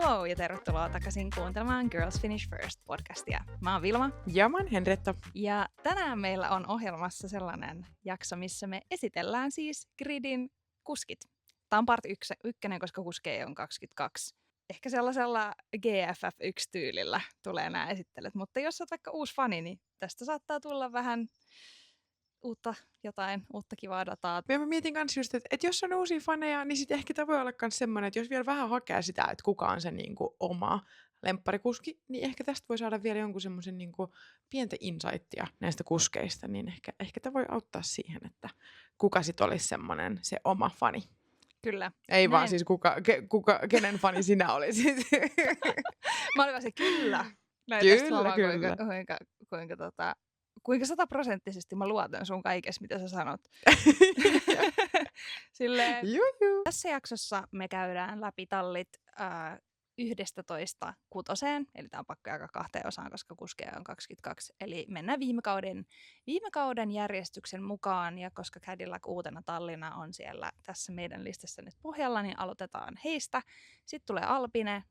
Hello ja tervetuloa takaisin kuuntelemaan Girls Finish First podcastia. Mä oon Vilma. Ja mä oon Henrietta. Ja tänään meillä on ohjelmassa sellainen jakso, missä me esitellään siis Gridin kuskit. Tämä on part 1, koska kuskeja on 22. Ehkä sellaisella GFF1-tyylillä tulee nämä esittelyt, mutta jos olet vaikka uusi fani, niin tästä saattaa tulla vähän uutta kivaa dataa. Mä mietin kans just, että jos on uusia faneja, niin sitten ehkä tämä voi olla myös semmoinen, että jos vielä vähän hakee sitä, että kuka on se niinku oma lempparikuski, niin ehkä tästä voi saada vielä jonkun semmoisen niinku pientä insightia näistä kuskeista, niin ehkä tämä voi auttaa siihen, että kuka sitten olisi semmoinen se oma fani. Kyllä. Ei vaan siis kenen fani sinä olisit. Mä olin vaan se kyllä. Kuinka 100% mä luotan sun kaikessa, mitä sä sanot. Silleen, tässä jaksossa me käydään läpi tallit 11 kutoseen, eli tää on pakko jakaa 2 osaan, koska kuskeja on 22. Eli mennään viime kauden järjestyksen mukaan, ja koska Cadillac uutena tallina on siellä tässä meidän listassa nyt pohjalla, niin aloitetaan heistä. Sitten tulee Alpine,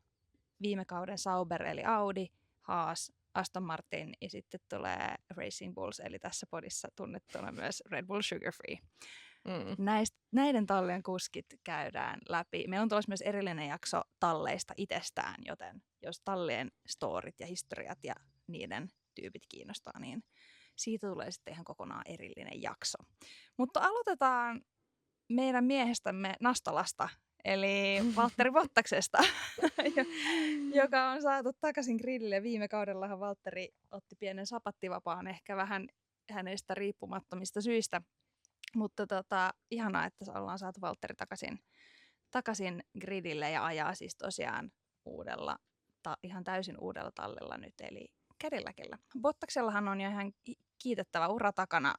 viime kauden Sauber eli Audi, Haas, Aston Martin ja sitten tulee Racing Bulls, eli tässä podissa tunnettuna myös Red Bull Sugar Free. Näiden tallien kuskit käydään läpi. Meillä on tulossa myös erillinen jakso talleista itsestään, joten jos tallien storit ja historiat ja niiden tyypit kiinnostaa, niin siitä tulee sitten ihan kokonaan erillinen jakso. Mutta aloitetaan meidän miehestämme Nastolasta, eli Valtteri Bottaksesta, joka on saatu takaisin gridille. Viime kaudellahan Valtteri otti pienen sapattivapaan, ehkä vähän hänestä riippumattomista syistä. Mutta ihanaa, että ollaan saatu Valtteri takaisin gridille ja ajaa siis tosiaan ihan täysin uudella tallilla nyt, eli Cadillacilla. Bottaksellahan on jo ihan kiitettävä ura takana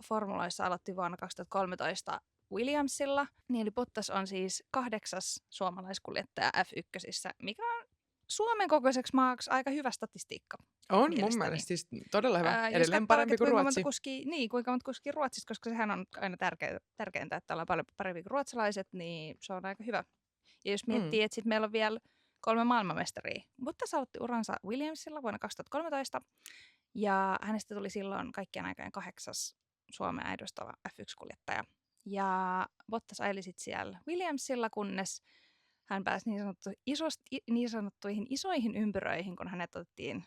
formuloissa, aloitti vuonna 2013 Williamsilla, niin eli Bottas on siis 8. suomalaiskuljettaja F1:issä, mikä on Suomen kokoiseksi maaksi aika hyvä statistiikka. On mielestäni. mun mielestä siis todella hyvä. Edelleen parempi kuin Ruotsi. Kuinka monta kuskia Ruotsissa, koska sehän on aina tärkeintä, että ollaan paljon parempi kuin ruotsalaiset, niin se on aika hyvä. Ja jos miettii, että sitten meillä on vielä 3 maailmanmestaria. Bottas aloitti uransa Williamsilla vuonna 2013, ja hänestä tuli silloin kaikkien aikojen 8. Suomea edustava F1-kuljettaja. Ja Bottas aili sitten siellä Williamsilla, kunnes hän pääsi niin sanottuihin isoihin ympyröihin, kun hänet otettiin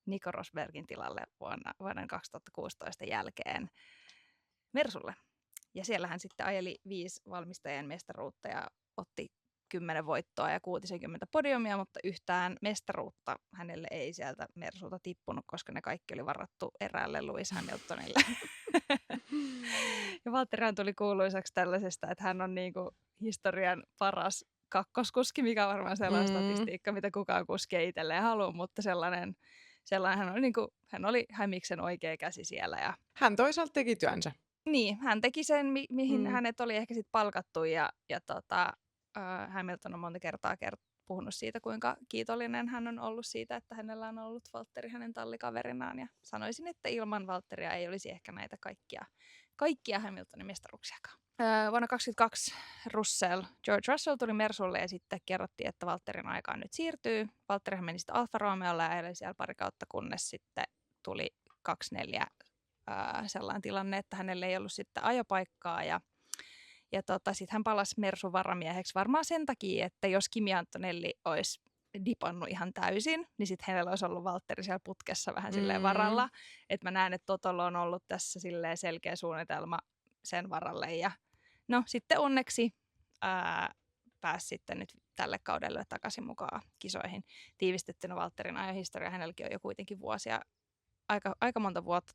Nico Rosbergin tilalle vuoden 2016 jälkeen Mersulle. Ja siellä hän sitten ajeli 5 valmistajien mestaruutta ja otti 10 voittoa ja 60 podiumia, mutta yhtään mestaruutta hänelle ei sieltä Mersulta tippunut, koska ne kaikki oli varattu eräälle Lewis Hamiltonille. Ja Valtterihan tuli kuuluisaksi tällaisesta, että hän on niinku historian paras kakkoskuski, mikä on varmaan sellainen statistiikka, mitä kukaan kuski ei itselleen halua, mutta sellainen hän oli Hämiksen oikea käsi siellä. Ja hän toisaalta teki työnsä. Niin, hän teki sen, mihin hänet oli ehkä sitten palkattu, ja Hamilton on monta kertaa puhunut siitä, kuinka kiitollinen hän on ollut siitä, että hänellä on ollut Valtteri hänen tallikaverinaan, ja sanoisin, että ilman Valtteria ei olisi ehkä näitä kaikkia Hamiltonin mestaruuksiakaan. Vuonna 2022 George Russell tuli Mersulle, ja sitten kerrottiin, että Valtterin aikaan nyt siirtyy. Valtterihan meni sitten Alfa Romeolle ja eli siellä pari kautta, kunnes sitten tuli 24 sellainen tilanne, että hänellä ei ollut sitten ajopaikkaa, ja sitten hän palasi Mersun varamieheksi varmaan sen takia, että jos Kimi Antonelli olisi dipannut ihan täysin, niin sitten hänellä olisi ollut Valtteri siellä putkessa vähän silleen varalla. Että mä näen, että Totolla on ollut tässä silleen selkeä suunnitelma sen varalle. Ja no sitten onneksi pääsi sitten nyt tälle kaudelle takaisin mukaan kisoihin. Tiivistettynä Valtterin ajohistoria, hänelläkin on jo kuitenkin vuosia, aika monta vuotta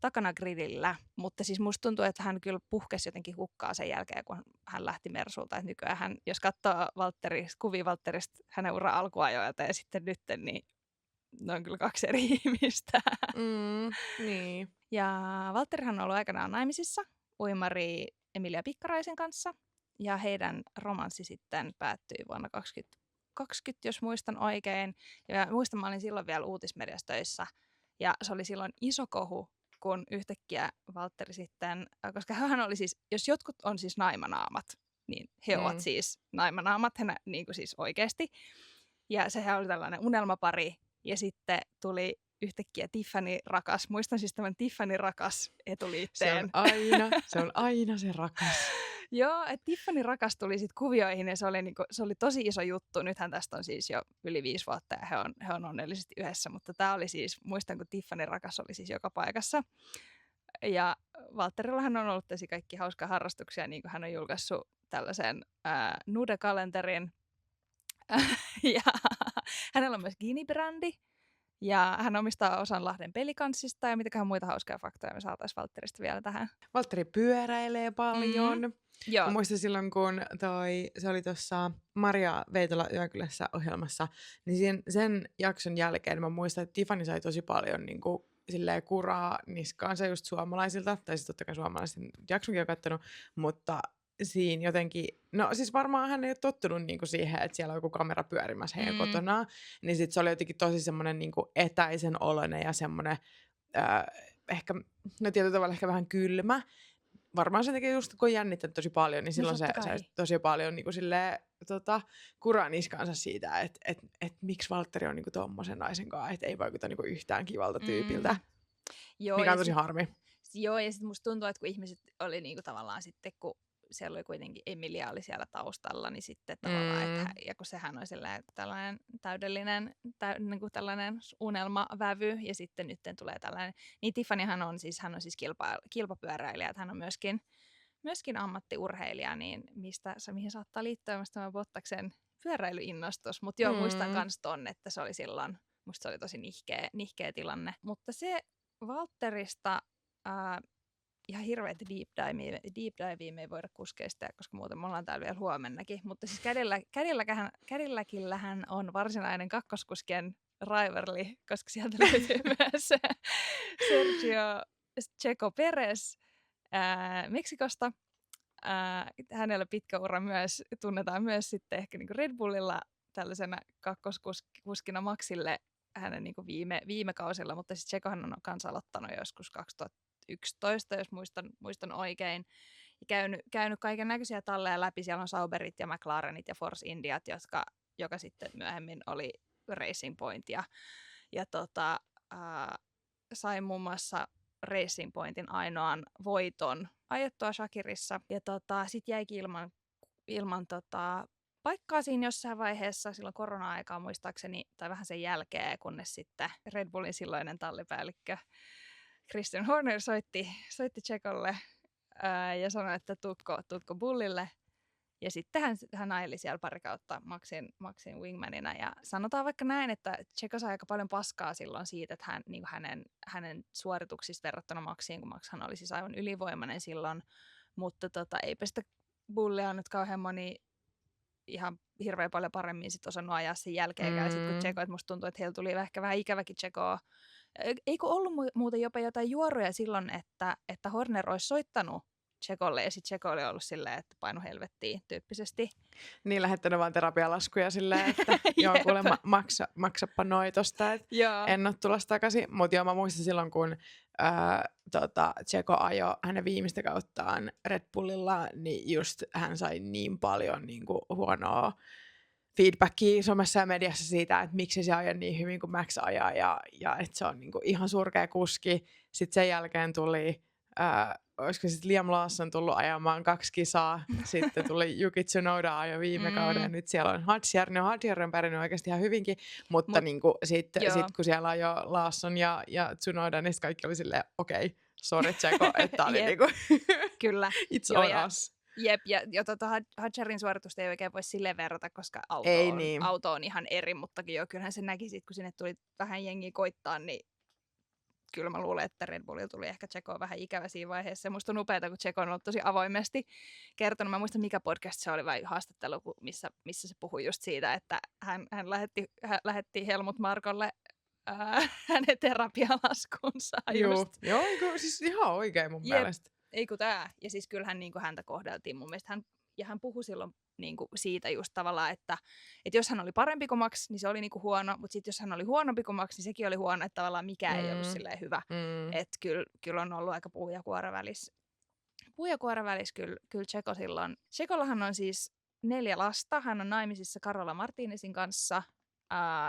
takana gridillä, mutta siis musta tuntuu, että hän kyllä puhkesi jotenkin hukkaa sen jälkeen, kun hän lähti Mersulta. Et nykyään jos katsoo kuvia Valtterista hänen ura alkuajoilta ja sitten nyt, niin ne on kyllä 2 eri ihmistä. Niin. Ja Valtterihan on ollut aikanaan naimisissa uimari Emilia Pikkaraisen kanssa, ja heidän romanssi sitten päättyi vuonna 2020, jos muistan oikein. Ja muistan, mä olin silloin vielä Uutismediassa töissä, ja se oli silloin iso kohu, kun yhtäkkiä Valtteri sitten, koska hän oli siis, jos jotkut on siis naimanaamat, niin he ovat siis naimanaamat, he niin kuin siis oikeasti. Ja sehän oli tällainen unelmapari, ja sitten tuli yhtäkkiä Tiffany rakas. Muistan siis tämän Tiffany rakas etuliitteen. Se on aina se rakas. Joo, että Tiffany rakas tuli sitten kuvioihin ja se oli tosi iso juttu. Nythän tästä on siis jo yli 5 vuotta ja he on onnellisesti yhdessä, mutta tämä oli siis, muistan kun Tiffany rakas oli siis joka paikassa. Ja Valtterillahan on ollut tosi kaikki hauskaa harrastuksia, niin kuin hän on julkaissut tällaisen nude-kalenterin. Ja hänellä on myös Gini-brändi. Ja hän omistaa osan Lahden pelikanssista ja mitäköhän muita hauskaa faktoja me saataisiin Valtterista vielä tähän. Valtteri pyöräilee paljon. Joo. Mä muistan silloin, kun se oli tuossa Maria Veitola Yökylässä ohjelmassa, niin sen jakson jälkeen mä muistan, että Tiffany sai tosi paljon niin kuin, silleen kuraa niskaansa just suomalaisilta, tai siis totta kai suomalaisen jaksonkin on kattonut, mutta siinä jotenkin, no siis varmaan hän ei ole tottunut niinku siihen, että siellä on joku kamera pyörimässä heidän kotonaan, niin sit se oli jotenkin tosi semmoinen niinku etäisen oloinen ja semmoinen ehkä, no tietyllä tavalla ehkä vähän kylmä. Varmaan sen takia just kun on jännittänyt tosi paljon, niin silloin se sai tosi paljon niinku silleen, kuraa niskansa siitä, että miksi Valtteri on niinku tommosen naisen kanssa, että ei vaikuta niinku yhtään kivalta tyypiltä, Joo, mikä on tosi harmi. Joo, ja sitten musta tuntuu, että kun ihmiset oli niinku tavallaan sitten, kun siellä oli kuitenkin Emilia oli siellä taustalla, niin sitten tavallaan, ja kun sehän on tällainen täydellinen niin tällainen unelmavävy, ja sitten nyt tulee tällainen, niin Tiffanyhan on siis kilpapyöräilijä, että hän on myöskin ammattiurheilija, niin mihin saattaa liittyä myös tämä Bottaksen pyöräilyinnostus, mutta joo, muistan kans ton, että se oli silloin, musta se oli tosi nihkeä tilanne, mutta se Valtterista, ihan hirveät deep divea me ei voida kuskea sitä, koska muuten me ollaan täällä vielä huomennakin. Mutta siis kädelläkillähän on varsinainen kakkoskuskien rivalry, koska sieltä löytyy myös Sergio Checo Perez Meksikosta. Hänellä pitkä ura myös, tunnetaan myös sitten ehkä niin kuin Red Bullilla tällaisena kakkoskuskina Maxille hänen niin kuin viime kausilla, mutta siis Checohan on kanssa aloittanut joskus 2011, jos muistan oikein, ja käynyt kaiken näköisiä talleja läpi. Siellä on Sauberit ja McLarenit ja Force Indiat, joka sitten myöhemmin oli Racing Point, ja sai muun muassa Racing Pointin ainoan voiton ajettua Shakirissa, ja sitten jäikin ilman paikkaa siinä jossain vaiheessa silloin korona-aikaa muistaakseni, tai vähän sen jälkeen, kunnes sitten Red Bullin silloinen tallipäällikkö Christian Horner soitti Checolle ja sanoi, että tuutko Bullille. Ja sitten hän aili siellä pari kautta Maxin wingmanina. Ja sanotaan vaikka näin, että Checo sai aika paljon paskaa silloin siitä, että hänen suorituksista verrattuna Maxiin, kun Maxhan oli siis aivan ylivoimainen silloin. Mutta eipä sitä Bullia nyt kauhean moni ihan hirveän paljon paremmin sit osannut ajaa sen jälkeenkään. Sitten kun Checo, että musta tuntuu, että heillä tuli ehkä vähän ikäväkin Checoa. Eikö ollut muuten jopa jotain juoruja silloin, että Horner olisi soittanut Checolle, ja sitten Checo oli ollut silleen, että painu helvettiin tyyppisesti. Niin, lähettänyt vaan terapialaskuja silleen, että joo, kuule, maksappa noitosta, että en ole tulossa takaisin. Mutta joo, mä muistan silloin, kun Checo ajoi hänen viimeistä kauttaan Red Bullilla, niin just hän sai niin paljon niin kuin huonoa feedbackia somessa ja mediassa siitä, että miksi se ajaa niin hyvin kuin Max ajaa, ja että se on niin kuin ihan surkea kuski. Sitten sen jälkeen tuli, olisiko sitten Liam Lawson tullut ajamaan 2 kisaa, sitten tuli Yuki Tsunoda ajo viime kauden, nyt siellä on Hadjar. No Hadjar on pärjännyt oikeasti ihan hyvinkin, mutta niin sitten kun siellä on jo Lawson ja Tsunoda, niin kaikki oli silleen, okei, sorry Checo, että tämä oli niinku, kyllä. It's on us. Jep, ja Hadjarin suoritusta ei oikein voi silleen verrata, koska auto on ihan eri, mutta kyllähän se näki sit, kun sinne tuli vähän jengiä koittaa, niin kyllä mä luulen, että Red Bullilla tuli ehkä Checoa vähän ikävä siinä vaiheessa. Musta on upeata, kun Checo on ollut tosi avoimesti kertonut. Mä muistan, mikä podcast se oli vai haastattelu, missä se puhui just siitä, että hän lähetti Helmut Markolle hänen terapialaskunsa. Joo, siis ihan oikein mun mielestä. Eikö tää? Ja siis kyllähän niin kuin häntä kohdeltiin mun mielestä. Hän puhui silloin niin kuin siitä just tavallaan, että jos hän oli parempi kuin Max, niin se oli niin kuin huono, mutta sitten jos hän oli huonompi kuin Max, niin sekin oli huono, että tavallaan mikään ei ollut silleen hyvä. Että kyllä on ollut aika puu ja kuora puu ja kuoren välissä kyllä Checo silloin. Checollahan on siis 4 lasta. Hän on naimisissa Carola Martinezin kanssa.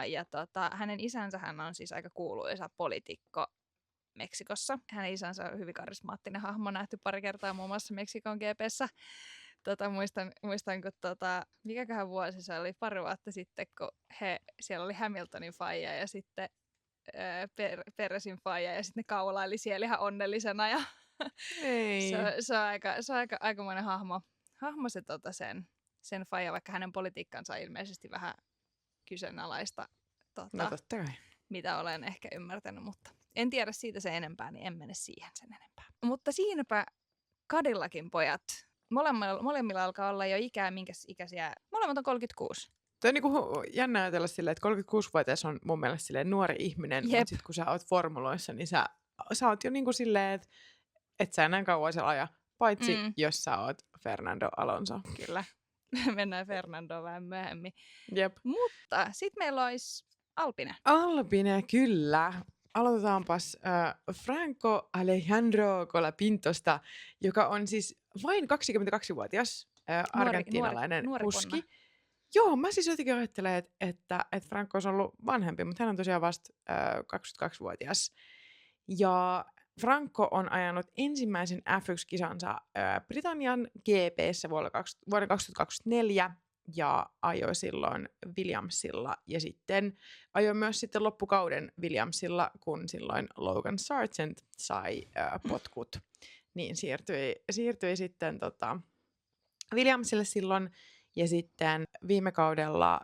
Ja hänen isänsä hän on siis aika kuuluisa poliitikko Meksikossa. Hänen isänsä on hyvin karismaattinen hahmo, nähty pari kertaa muun muassa Meksikon GP:ssä. Muistan kun mikäköhän vuosi se oli, pari vuotta sitten, kun siellä oli Hamiltonin faija ja sitten Peresin faija ja sitten ne kaulaili siellä ihan onnellisena. Ja Ei. se on aikamoinen hahmo se sen faija, vaikka hänen politiikkansa on ilmeisesti vähän kyseenalaista, No totta kai. mitä olen ehkä ymmärtänyt, mutta en tiedä siitä sen enempää, niin en mene siihen sen enempää. Mutta siinäpä Cadillacin pojat. Molemmilla alkaa olla jo ikää, minkä ikäisiä. Molemmat on 36. Toi on niinku jännä ajatella silleen, että 36-vuotias on mun mielestä silleen nuori ihminen, mutta sit kun sä oot formuloissa, niin sä oot jo niinku silleen, että sä enää kauan siellä aja, paitsi jos sä oot Fernando Alonso. Kyllä, mennään Fernandoon vähän myöhemmin. Jep. Mutta sitten meillä olisi Alpine. Alpine, kyllä. Aloitetaanpas Franco Alejandro Colapintosta, joka on siis vain 22-vuotias argentiinalainen kuski. Konna. Joo, mä siis jotenkin ajattelen, että Franco olisi ollut vanhempi, mutta hän on tosiaan vasta 22-vuotias. Ja Franco on ajanut ensimmäisen F1-kisansa Britannian GP:ssä vuonna 2024 ja ajoi silloin Williamsilla ja sitten ajoi myös sitten loppukauden Williamsilla, kun silloin Logan Sargent sai potkut, niin siirtyi sitten Williamsille silloin. Ja sitten viime kaudella,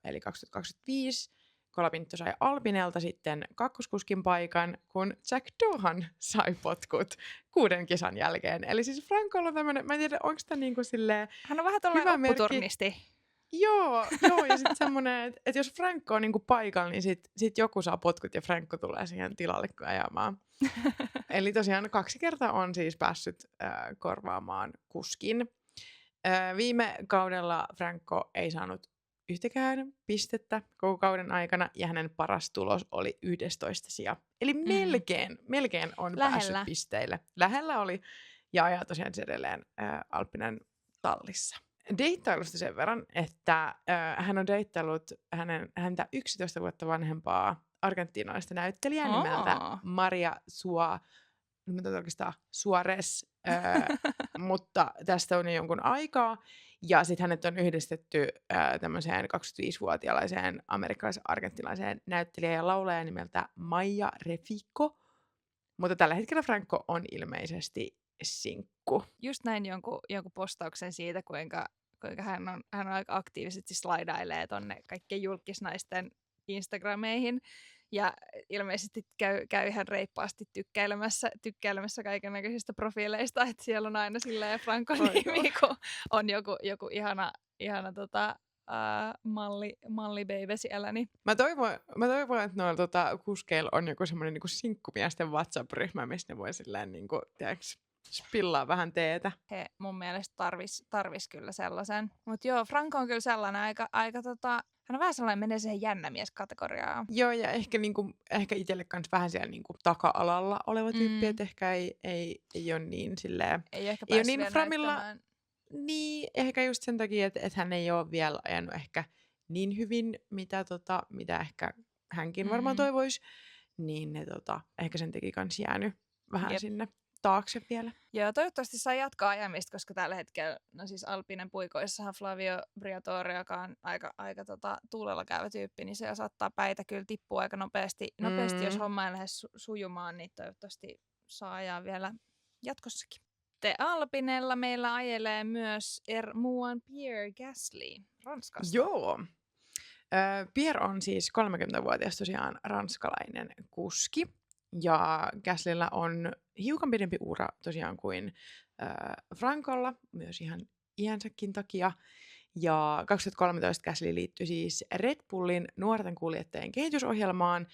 eli 2025, Colapinto sai Alpinelta sitten kakkoskuskin paikan, kun Jack Doohan sai potkut 6 kisan jälkeen. Eli siis Francolla on tämmöinen, mä en tiedä, onko tämä niinku silleen hän on vähän tällainen opputurnisti. Joo, ja sitten semmoinen, että jos Franco on niinku paikalla, niin sit joku saa potkut ja Franco tulee siihen tilalle ajamaan. Eli tosiaan 2 kertaa on siis päässyt korvaamaan kuskin. Viime kaudella Franco ei saanut yhtäkään pistettä koko kauden aikana ja hänen paras tulos oli 11 sija. Eli melkein on päässyt pisteille. Lähellä oli ja ajaa tosiaan edelleen Alpinen tallissa. Deittailusta sen verran, että hän on deittailut häntä 11 vuotta vanhempaa argentiinalaista näyttelijää nimeltä Maria Suarez, mutta tästä on jo jonkun aikaa. Ja sitten hänet on yhdistetty tämmöiseen 25-vuotiaalaiseen amerikkalais-argentiinalaiseen näyttelijään ja laulajan nimeltä Maya Refico. Mutta tällä hetkellä Franco on ilmeisesti sinkku. Just näin jonkun postauksen siitä, kuinka hän on aika aktiivisesti slaidailee tonne kaikkien julkisnaisten Instagrameihin. Ja ilmeisesti käy ihan reippaasti tykkäilemässä kaikennäköisistä profiileista, että siellä on aina silleen Franco-nimi, kun on joku ihana malli-baby siellä. Niin. Mä toivon, että noilla kuskeilla on joku semmoinen niinku sinkkumiesten WhatsApp-ryhmä, missä ne voi silleen niinku, tiedätkö, spillaa vähän teetä. He mun mielestä tarvis kyllä sellaisen. Mutta joo, Franco on kyllä sellainen aika hän on vähän sellainen, menee siihen jännämies-kategoriaan. Joo, ja ehkä itselle kanssa vähän siellä niinku taka-alalla oleva tyyppi, että ehkä ei ole niin silleen... Ei ole niin framilla. Niin, ehkä just sen takia, että hän ei ole vielä ajanut ehkä niin hyvin, mitä ehkä hänkin varmaan toivoisi. Niin ne ehkä sen takia kans jäänyt vähän sinne taakse vielä. Joo, toivottavasti saa jatkaa ajamista, koska tällä hetkellä, no siis Alpinen puikoissahan Flavio Briatore, joka on aika tuulella käyvä tyyppi, niin se saattaa päitä kyllä tippua aika nopeasti, jos homma ei lähde sujumaan, niin toivottavasti saa ajaa vielä jatkossakin. Alpinella meillä ajelee myös Ermuan Pierre Gasly Ranskasta. Joo. Pierre on siis 30-vuotias tosiaan ranskalainen kuski. Ja Gaslylla on hiukan pidempi ura tosiaan kuin Francolla, myös ihan iänsäkin takia. Ja 2013 Gasly liittyi siis Red Bullin nuorten kuljettajien kehitysohjelmaan.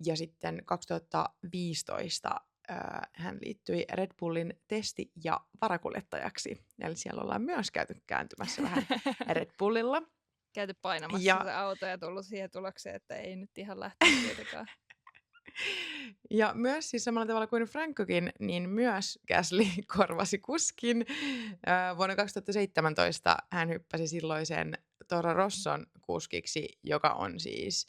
Ja sitten 2015 hän liittyi Red Bullin testi- ja varakuljettajaksi. Eli siellä ollaan myös käyty kääntymässä vähän Red Bullilla. Käyty painamassa se auto ja tullut siihen tulokseen, että ei nyt ihan lähtenyt kuitenkaan. Ja myös siis samalla tavalla kuin Francokin, niin myös Gasly korvasi kuskin. Vuonna 2017 hän hyppäsi silloisen Toro Rosson kuskiksi, joka on siis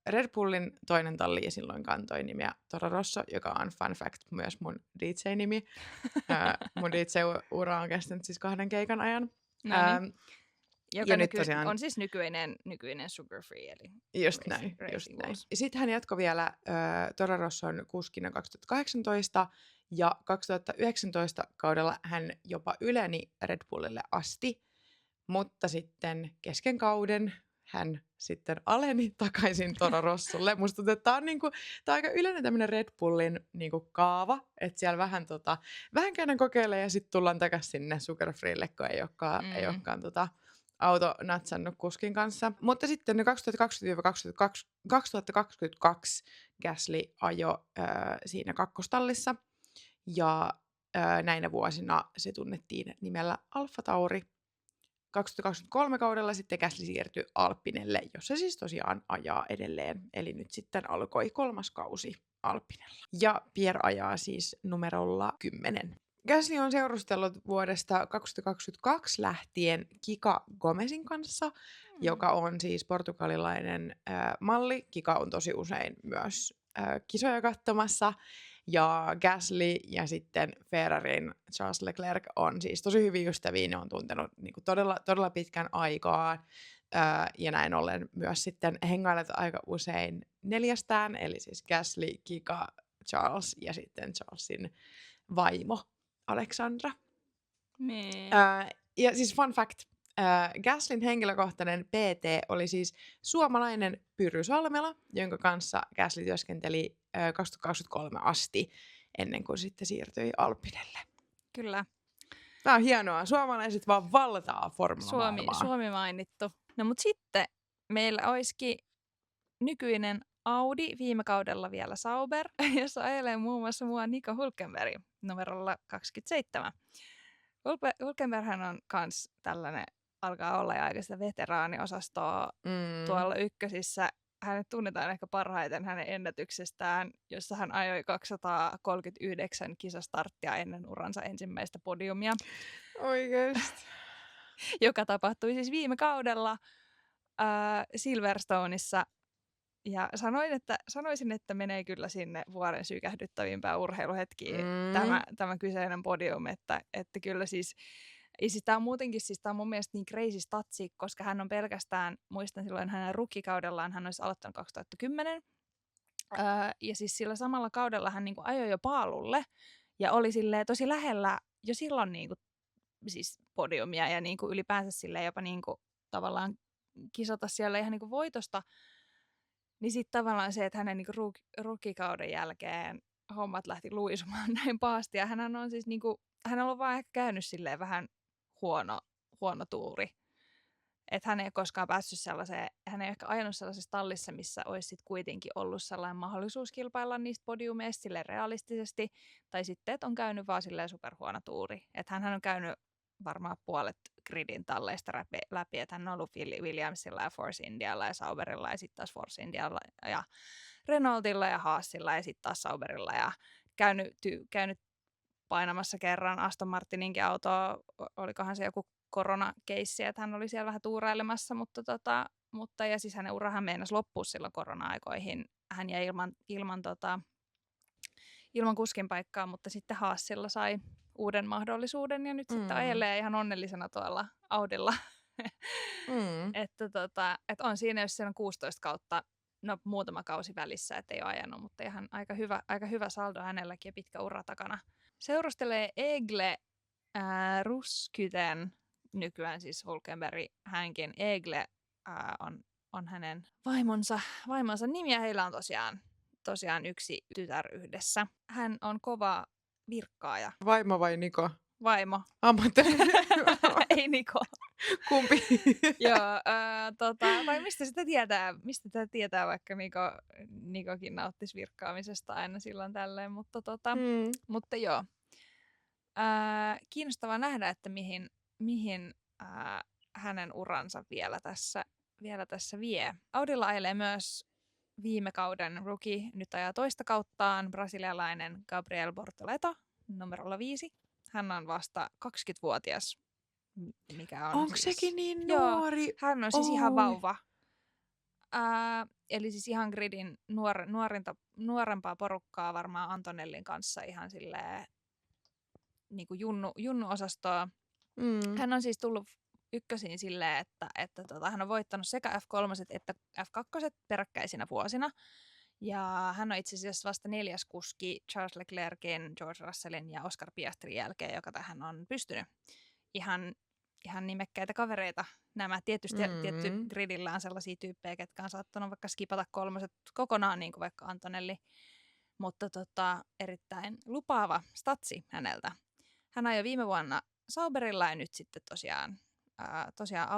Red Bullin toinen talli ja silloin kantoi nimeä Toro Rosso, joka on fun fact myös mun DJ-nimi. Mun DJ-ura on kestänyt siis 2 keikan ajan. No niin. Joka Ja nyt tosiaan on siis nykyinen Sugar Free, eli just näin. Racing Bulls. Ja sitten hän jatkoi vielä Toro Rosson kuskina 2018 ja 2019 kaudella hän jopa yleni Red Bullille asti, mutta sitten kesken kauden hän sitten aleni takaisin Toro Rossolle. Musta tuntuu, että tämä on, tää on aika yleinen tämmöinen Red Bullin kaava, että siellä vähän käydään kokeilemaan ja sitten tullaan takaisin sinne Sugar Freelle, kun ei olekaan auto natsannut kuskin kanssa. Mutta sitten 2020-2022 Gasly ajoi siinä kakkostallissa. Ja näinä vuosina se tunnettiin nimellä Alfa Tauri. 2023 kaudella sitten Gasly siirtyi Alpinelle, jossa siis tosiaan ajaa edelleen. Eli nyt sitten alkoi 3. kausi Alpinella. Ja Pierre ajaa siis numerolla 10. Gasly on seurustellut vuodesta 2022 lähtien Kika Gomezin kanssa, joka on siis portugalilainen malli. Kika on tosi usein myös kisoja katsomassa. Ja Gasly ja sitten Ferrarin Charles Leclerc on siis tosi hyviä ystäviä. Ne on tuntenut todella pitkän aikaa. Ja näin ollen myös sitten hengailet aika usein 4, eli siis Gasly, Kika, Charles ja sitten Charlesin vaimo Alexandra. Niin. Ja siis fun fact, Gaslyn henkilökohtainen PT oli siis suomalainen Pyry Salmela, jonka kanssa Gasly työskenteli 2023 asti, ennen kuin sitten siirtyi Alpinelle. Kyllä. Tämä on hienoa. Suomalaiset vaan valtaa formula-maailmaa. Suomi mainittu. No mut sitten meillä olisikin nykyinen Audi, viime kaudella vielä Sauber, jossa ajelee muun muassa mua Nico Hülkenberg numerolla 27. Hülkenberghän on kans tällainen, alkaa olla jo aika sitä veteraaniosastoa tuolla ykkösissä. Hänet tunnetaan ehkä parhaiten hänen ennätyksestään, jossa hän ajoi 239 kisastarttia ennen uransa ensimmäistä podiumia. Oikeesti. Joka tapahtui siis viime kaudella Silverstoneissa. Ja sanoisin, että menee kyllä sinne vuoden sykähdyttävimpään urheiluhetkiin tämä kyseinen podium, että kyllä siis tämä on muutenkin, siis tämä on mun mielestä niin crazy statsi, koska hän on pelkästään, muistan silloin hänen rukkikaudellaan, hän olisi aloittanut 2010, ja siis sillä samalla kaudella hän niinku ajoi jo paalulle, ja oli silleen tosi lähellä jo silloin niinku, siis podiumia, ja niinku ylipäänsä silleen jopa niinku, tavallaan kisata siellä ihan niinku voitosta. Niin sitten tavallaan se, että hänen niinku rukkikauden jälkeen hommat lähti luisumaan näin pahasti. Ja hän on siis niinku, hän on ollut vaan ehkä käynyt silleen vähän huono tuuri. Että hän ei koskaan päässyt sellaiseen, hän ei ehkä ajanut sellaisessa tallissa, missä olisi sit kuitenkin ollut sellainen mahdollisuus kilpailla niistä podiumeista silleen realistisesti. Tai sitten, että on käynyt vaan silleen superhuono tuuri. Että hän on käynyt varmaan puolet gridin talleista läpi, että hän on ollut Williamsilla ja Force Indialla ja Sauberilla ja sitten taas Force Indialla ja Renaultilla ja Haasilla ja sitten taas Sauberilla ja käynyt painamassa kerran Aston Martininkin autoa, olikohan se joku koronakeissi, että hän oli siellä vähän tuurailemassa, mutta ja siis hänen urahan meinasi loppua silloin korona-aikoihin. Hän jäi ilman kuskin paikkaa, mutta sitten Haasilla sai uuden mahdollisuuden ja nyt sitten ajelee ihan onnellisena tuolla Audilla. Että on siinä, jos siellä on 16 kautta, no muutama kausi välissä, että ei ole ajanut, mutta ihan aika hyvä saldo hänelläkin ja pitkä ura takana. Seurustelee Egle Ruskyten, nykyään siis Hülkenberg hänkin. Egle on hänen vaimonsa nimi ja heillä on tosiaan yksi tytär yhdessä. Hän on kova virkkaaja. Vaimo vai Niko? Vaimo. Ammattilainen. Ei Niko. Kumpi? Joo, vai mistä sitä tietää, vaikka Nikokin nauttisi virkkaamisesta aina silloin tälleen, mutta joo. Kiinnostavaa nähdä, että mihin hänen uransa vielä tässä vie. Audilla ajelee myös viime kauden rookie, nyt ajaa toista kauttaan, brasilialainen Gabriel Bortoleto numerolla 5. Hän on vasta 20-vuotias, mikä on Onko siis... sekin niin Joo, nuori? hän on siis ihan vauva. Eli siis ihan gridin nuorempaa porukkaa varmaan Antonellin kanssa ihan silleen niin kuin junnu-osastoa. Hän on siis tullut ykkösiin silleen, että hän on voittanut sekä F3 että F2 peräkkäisinä vuosina. Ja hän on itse asiassa vasta 4. kuski Charles Leclercin, George Russellin ja Oscar Piastrin jälkeen, joka tähän on pystynyt. Ihan nimekkäitä kavereita. Nämä tietty gridillä on sellaisia tyyppejä, ketkä on saattanut vaikka skipata 3 kokonaan, niin kuin vaikka Antonelli. Mutta erittäin lupaava statsi häneltä. Hän ajoi viime vuonna Sauberilla ja nyt sitten tosiaan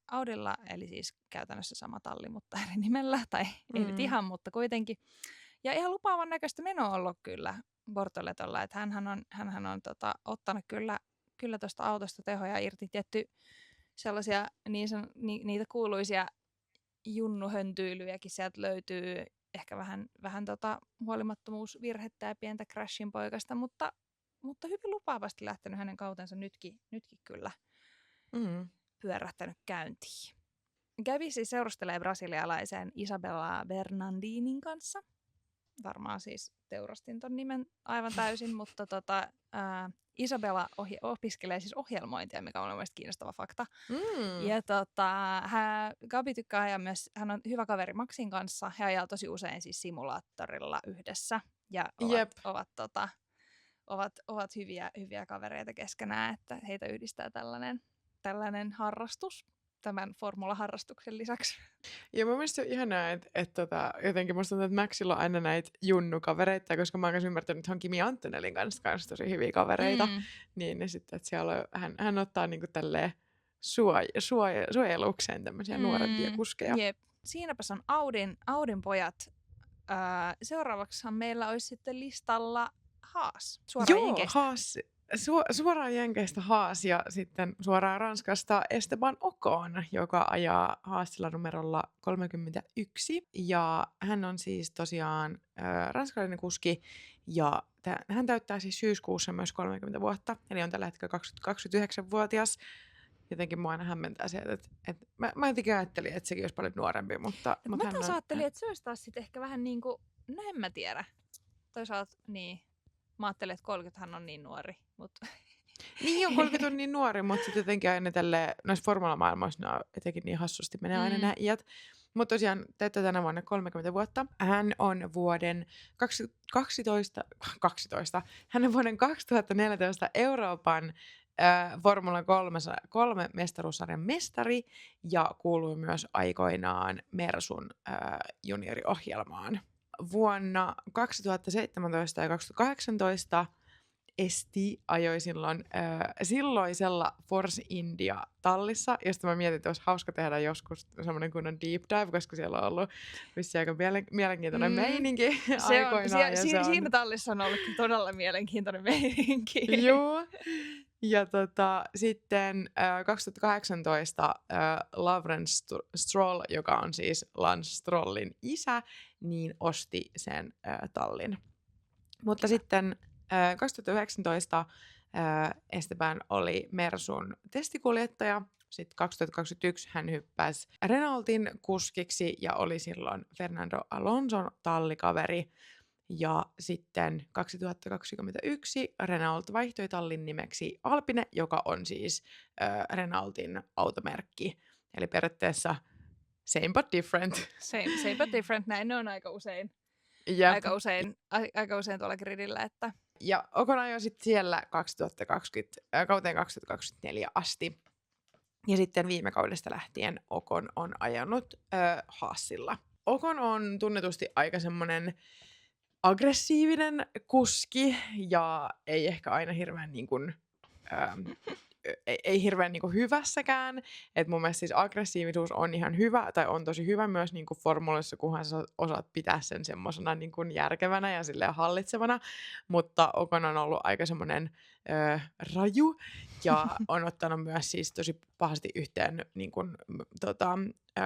Audilla, eli siis käytännössä sama talli, mutta eri nimellä, tai ei nyt ihan, mutta kuitenkin. Ja ihan lupaavan näköistä menoa ollut kyllä Bortoletolla, että hänhän on ottanut kyllä tuosta autosta tehoja irti. Tietty sellaisia niitä kuuluisia junnuhöntyilyjäkin sieltä löytyy, ehkä vähän huolimattomuusvirhettä ja pientä crashin poikasta, mutta hyvin lupaavasti lähtenyt hänen kautensa nytkin kyllä pyörähtänyt käyntiin. Kävi siis seurustelee brasilialaisen Isabella Bernardinin kanssa. Varmaan siis teurastin ton nimen aivan täysin, mutta Isabella opiskelee siis ohjelmointia, mikä on mielestäni kiinnostava fakta. Ja Gabi tykkää ajaa myös, hän on hyvä kaveri Maxin kanssa. He ajaa tosi usein siis simulaattorilla yhdessä ja ovat hyviä kavereita keskenään, että heitä yhdistää tällainen harrastus tämän formula-harrastuksen lisäksi. Ja mun mielestä on ihanaa, että jotenkin musta tuntuu, että Maxilla on aina näitä junnukavereita, koska mä oon myös ymmärtänyt, että hän on Kimi Antonellin kanssa tosi hyviä kavereita, niin sitten, että siellä on, hän ottaa niinku tälleen suojelukseen tämmöisiä nuorempia kuskeja. Jep. Siinäpäs on Audin pojat. Seuraavaksihan meillä olisi sitten listalla Haas. Haas. Suoraan Jenkeistä Haas ja sitten suoraan Ranskasta Esteban Ocon, joka ajaa Haasilla numerolla 31. Ja hän on siis tosiaan ranskalainen kuski ja hän täyttää siis syyskuussa myös 30 vuotta. Eli on tällä hetkellä 29-vuotias. Jotenkin mua aina hämmentää se, että mä jotenkin ajattelin, että sekin olisi paljon nuorempi, mutta mä taas ajattelin, että se olisi taas sitten ehkä vähän niin kuin, no en mä tiedä. Toisaalta niin. Mä ajattelin, että 30 hän on niin nuori. Mutta... Niin on, 30 on niin nuori, mutta sitten jotenkin aina noissa formulamaailmoissa ne etenkin niin hassusti menee aina nämä iät. Mutta tosiaan täyttää tänä vuonna 30 vuotta. Hän on vuoden 2012, hän on vuoden 2014 Euroopan Formula 3 mestaruussarjan mestari ja kuului myös aikoinaan Mersun junioriohjelmaan. Vuonna 2017 ja 2018 Esti ajoi silloin silloisella Force India-tallissa, josta mä mietin, että olisi hauska tehdä joskus semmoinen kunnon deep dive, koska siellä on ollut vissiin aika mielenkiintoinen meininki aikoinaan. Siinä tallissa on ollut todella mielenkiintoinen meininki. Joo. Ja sitten 2018 Lawrence Stroll, joka on siis Lance Strollin isä, niin osti sen tallin. Mutta sitten 2019 Esteban oli Mersun testikuljettaja. Sitten 2021 hän hyppäsi Renaultin kuskiksi ja oli silloin Fernando Alonson tallikaveri. Ja sitten 2021 Renault vaihtoi tallin nimeksi Alpine, joka on siis Renaultin automerkki. Eli periaatteessa same but different. Same but different, näin ne on aika usein. Yep. Aika usein tuolla gridillä. Että... Ja Ocon ajoi sitten siellä kauteen 2024 asti. Ja sitten viime kaudesta lähtien Ocon on ajanut Haasilla. Ocon on tunnetusti aika semmoinen aggressiivinen kuski ja ei ehkä aina hirveän niin kuin, ei hirveän niinku hyvässäkään. Et mun mielestä siis aggressiivisuus on ihan hyvä, tai on tosi hyvä myös niinku formulassa, kunhan sä osaat pitää sen semmosena niinku järkevänä ja silleen hallitsevana. Mutta Ocon on ollut aika semmoinen raju, ja on ottanut myös siis tosi pahasti yhteen niin kun,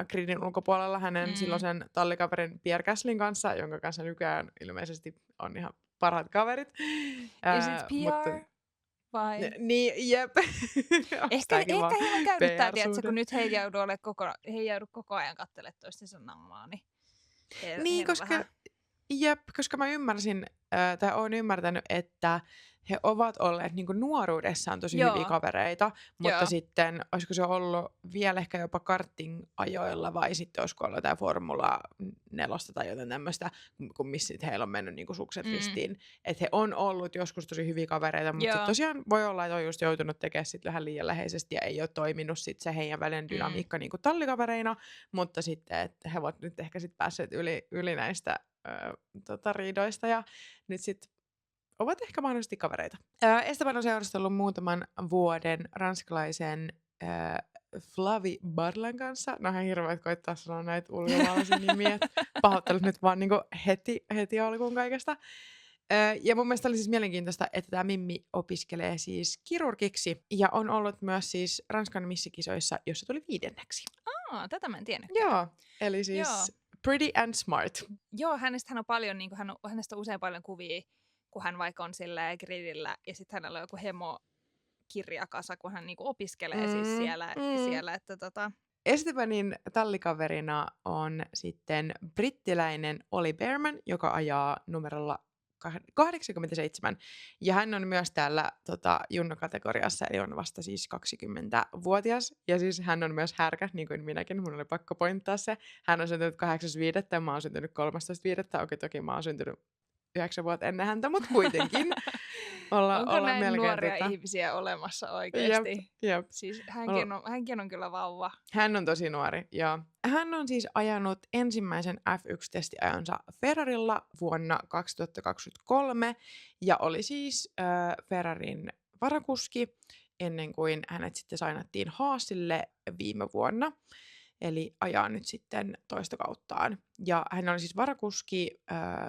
gridin ulkopuolella hänen silloisen tallikaverin Pierre Gaslyn kanssa, jonka kanssa nykyään ilmeisesti on ihan parhaat kaverit. Is it PR? Vai? Niin, jep. Ehkä heillä on käynyt tää, tiedätkö, kun nyt he ei joudu koko ajan katselemaan toistensa naamaa, niin koska, koska mä ymmärsin, tai oon ymmärtänyt, että he ovat olleet niin kuin nuoruudessaan tosi hyviä kavereita, mutta sitten olisiko se ollut vielä ehkä jopa karting-ajoilla vai sitten olisiko ollut jotain Formula 4 tai jotain tämmöistä, kun missä heillä on mennyt niin kuin sukset ristiin. Että he on ollut joskus tosi hyviä kavereita, mutta sitten tosiaan voi olla, että on just joutunut tekemään sit vähän liian läheisesti ja ei ole toiminut sit se heidän välinen dynamiikka niin kuin tallikavereina, mutta sitten että he ovat nyt ehkä sitten päässeet yli näistä riidoista ja nyt sitten ovat ehkä mahdollisesti kavereita. Esteban on seurustellut muutaman vuoden ranskalaisen Flavie Barlan kanssa. No hän hirveät koittaa sanoa näitä ulkomaalaisia nimiä. Pahoittelut nyt vaan niinku heti alkuun kaikesta. Ja mun mielestä oli siis mielenkiintoista, että tämä Mimmi opiskelee siis kirurgiksi ja on ollut myös siis Ranskan missikisoissa, jossa tuli 5. Tätä mä en tiennytkään. Joo, eli siis pretty and smart. Joo, hänestä on paljon, niin kuin hänestä on usein paljon kuvia, kun hän vaikka on silleen gridillä, ja sitten hänellä on joku hemo-kirjakasa, kun hän niinku opiskelee siis siellä että Estebanin tallikaverina on sitten brittiläinen Ollie Bearman, joka ajaa numerolla 87, ja hän on myös täällä junnu-kategoriassa, eli on vasta siis 20-vuotias, ja siis hän on myös härkä, niin kuin minäkin, mun oli pakko pointtaa se. Hän on syntynyt 8.5. ja mä oon syntynyt 13.5. Okei, toki mä oon syntynyt 9 vuotta ennen häntä, mutta kuitenkin Onko näin nuoria ihmisiä olemassa oikeasti? Jep. Siis hänkin on kyllä vauva. Hän on tosi nuori, joo. Hän on siis ajanut ensimmäisen F1-testiajansa Ferrarilla vuonna 2023 ja oli siis Ferrarin varakuski ennen kuin hänet sitten sainattiin Haasille viime vuonna. Eli ajaa nyt sitten toista kauttaan. Ja hän oli siis varakuski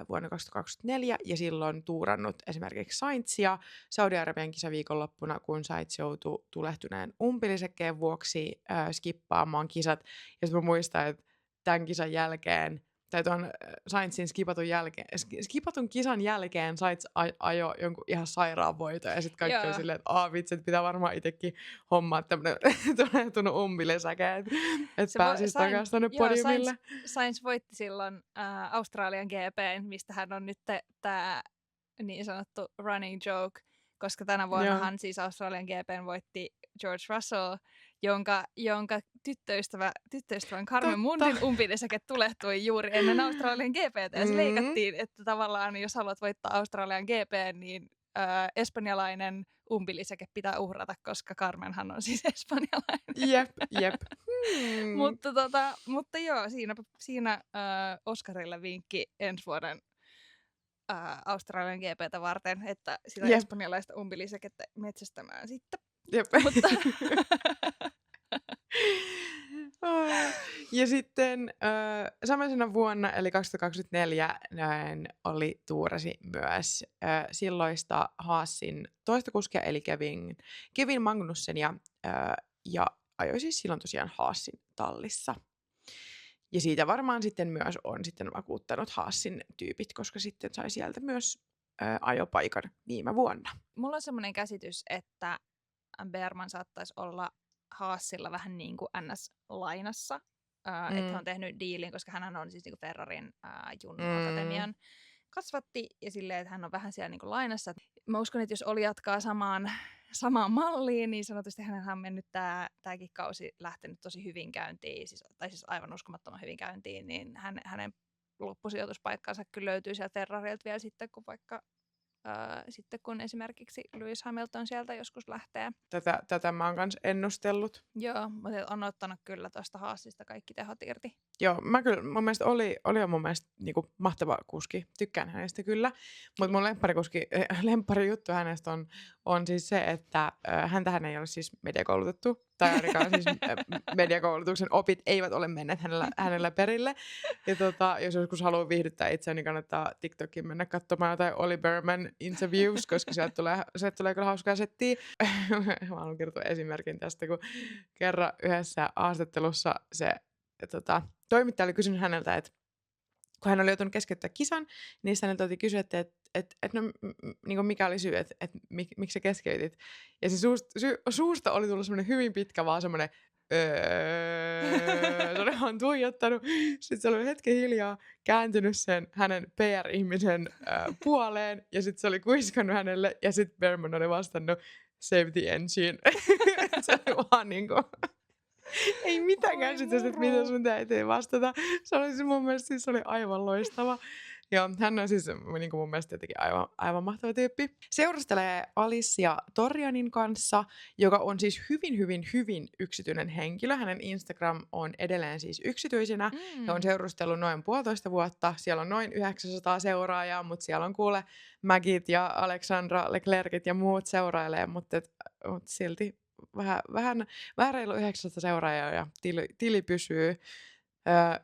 vuonna 2024 ja silloin tuurannut esimerkiksi Sainzia Saudi-Arabian kisaviikonloppuna, kun Sainz joutui tulehtuneen umpilisäkkeen vuoksi skippaamaan kisat. Ja sitten mä muistan, että tämän kisan jälkeen, tai tuon Sainzin skipatun kisan jälkeen Sainz ajoi jonkun ihan sairaan voiton. Ja sitten kaikki oli silleen, että vitsi, että pitää varmaan itsekin hommaa tämmöinen tulehtunut umpilisäke, että pääsisi takaisin tuonne podiumille. Sainz voitti silloin Australian GP:n, mistä hän on nyt tämä niin sanottu running joke, koska tänä vuonnahan siis Australian GP:n voitti George Russell, jonka tyttöystävän Carmen Mundin umpilisäke tulehtui juuri ennen Australian GP:tä. Ja se leikattiin, että tavallaan jos haluat voittaa Australian GP:n, niin espanjalainen umpilisäke pitää uhrata, koska Carmenhan on siis espanjalainen. Jep. Mutta joo, siinä Oscarille vinkki ensi vuoden Australian GP:tä varten, että sitä espanjalaista umpilisäkettä metsästämään sitten. Jep. Mutta ja sitten samaisena vuonna, eli 2024, oli tuurasi myös silloista Haasin toista kuskia, eli Kevin Magnussenia, ja ajoi siis silloin tosiaan Haasin tallissa. Ja siitä varmaan sitten myös on sitten vakuuttanut Haasin tyypit, koska sitten sai sieltä myös ajopaikan viime vuonna. Mulla on semmoinen käsitys, että Bearman saattaisi olla Haasilla vähän niin kuin NS-lainassa, että hän on tehnyt diilin, koska hän on siis niin kuin Ferrarin junnu-akatemian kasvatti, ja silleen, että hän on vähän siellä niin kuin lainassa. Mä uskon, että jos Oli jatkaa samaan malliin, niin sanotusti hänellä on mennyt tämäkin kausi lähtenyt tosi hyvin käyntiin, siis aivan uskomattoman hyvin käyntiin, niin hänen loppusijoituspaikkansa kyllä löytyy sieltä Ferrarilta vielä sitten kun esimerkiksi Lewis Hamilton sieltä joskus lähtee. Tätä mä oon kans ennustellut. Joo, mutta on ottanut kyllä tuosta Haasista kaikki tehot irti. Joo, mun mielestä oli on mun mielestä niinku mahtava kuski. Tykkään hänestä kyllä. Mutta mun lempparijuttu hänestä on on siis se, että häntähän ei ole siis mediakoulutettu, tai ainakaan siis mediakoulutuksen opit eivät ole menneet hänellä perille. Ja jos joskus haluaa viihdyttää itseään, niin kannattaa TikTokin mennä katsomaan jotain Oli Berman interviews, koska sieltä tulee kyllä hauskaa settiä. Mä haluan kertoa esimerkin tästä, kun kerran yhdessä haastattelussa se toimittaja oli kysynyt häneltä, että kun hän oli joutunut keskeyttää kisan, niin häneltä oli kysytty, että no, niin mikä oli syy, että miksi sä keskeytit. Ja se suusta oli tullut semmoinen hyvin pitkä vaan semmoinen se oli vaan tuijottanut. Sitten se oli hetken hiljaa kääntynyt sen hänen PR-ihmisen puoleen ja sitten se oli kuiskannut hänelle ja sitten Berman oli vastannut save the engine. Se oli vaan niinku... Ei mitään käsitystä, että mitä sun täytyy vastata. Se oli siis mun mielestä siis oli aivan loistava. Ja hän on siis niin kuin mun mielestä jotenkin aivan mahtava tyyppi. Seurustelee Alicia Torianin kanssa, joka on siis hyvin yksityinen henkilö. Hänen Instagram on edelleen siis yksityisenä. He on seurustellut noin 1,5 vuotta. Siellä on noin 900 seuraajaa, mutta siellä on kuule Magit ja Alexandra Leclercit ja muut seurailee, mutta silti vähän reilu 900 seuraajaa ja tili pysyy